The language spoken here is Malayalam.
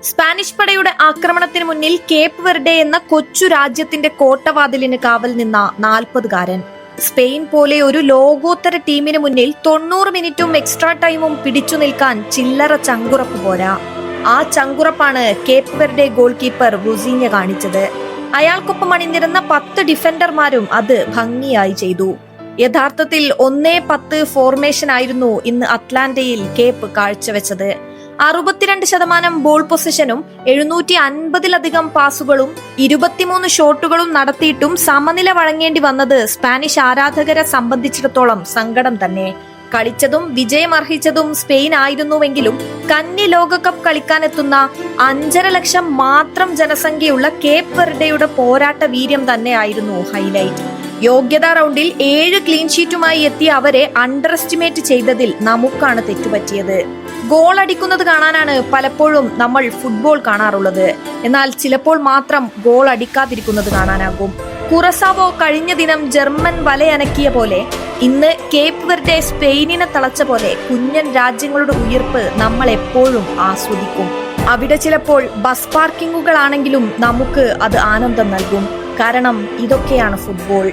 സ്പാനിഷ് പടയുടെ ആക്രമണത്തിന് മുന്നിൽ കേപ്പ് വെർഡെ എന്ന കൊച്ചു രാജ്യത്തിന്റെ കോട്ടവാതിലിന് കാവൽ നിന്ന 40-കാരൻ. സ്പെയിൻ പോലെ ഒരു ലോകോത്തര ടീമിന് മുന്നിൽ 90 മിനിറ്റും എക്സ്ട്രാ ടൈമും പിടിച്ചു നിൽക്കാൻ ചില്ലറ ചങ്കുറപ്പ് പോരാ. ആ ചങ്കുറപ്പാണ് കേപ്പ് വെർഡെ ഗോൾ കീപ്പർ വുസീഞ്ഞ കാണിച്ചത്. അയാൾക്കൊപ്പം അണിനിരുന്ന 10 ഡിഫൻഡർമാരും അത് ഭംഗിയായി ചെയ്തു. യഥാർത്ഥത്തിൽ 1-10 ഫോർമേഷൻ ആയിരുന്നു ഇന്ന് അറ്റ്ലാന്റയിൽ കേപ്പ് കാഴ്ചവെച്ചത്. 62% ബോൾ പൊസിഷനും 750-ലധികം പാസുകളും 23 ഷോട്ടുകളും നടത്തിയിട്ടും സമനില വഴങ്ങേണ്ടി വന്നത് സ്പാനിഷ് ആരാധകരെ സംബന്ധിച്ചിടത്തോളം സങ്കടം തന്നെ. കളിച്ചതും വിജയമർഹിച്ചതും സ്പെയിൻ ആയിരുന്നുവെങ്കിലും കന്നി ലോകകപ്പ് കളിക്കാനെത്തുന്ന 5.5 ലക്ഷം മാത്രം ജനസംഖ്യയുള്ള കേപ്പ് വെർഡെയുടെ പോരാട്ട വീര്യം തന്നെയായിരുന്നു ഹൈലൈറ്റ്. യോഗ്യതാ റൗണ്ടിൽ 7 ക്ലീൻ ഷീറ്റുമായി എത്തിയ അവരെ അണ്ടർ എസ്റ്റിമേറ്റ് ചെയ്തതിൽ നമുക്കാണ് തെറ്റുപറ്റിയത്. ഗോൾ അടിക്കുന്നത് കാണാനാണ് പലപ്പോഴും നമ്മൾ ഫുട്ബോൾ കാണാറുള്ളത്. എന്നാൽ ചിലപ്പോൾ മാത്രം ഗോൾ അടിക്കാതിരിക്കുന്നത് കാണാനാകും. കുറസാവോ കഴിഞ്ഞ ദിനം ജർമ്മൻ വലയനക്കിയ പോലെ ഇന്ന് കേപ്പ് വെർഡെ സ്പെയിനിനെ തളച്ച പോലെ കുഞ്ഞൻ രാജ്യങ്ങളുടെ ഉയിർപ്പ് നമ്മൾ എപ്പോഴും ആസ്വദിക്കും. അവിടെ ചിലപ്പോൾ ബസ് പാർക്കിങ്ങുകളാണെങ്കിലും നമുക്ക് അത് ആനന്ദം നൽകും. കാരണം ഇതൊക്കെയാണ് ഫുട്ബോൾ.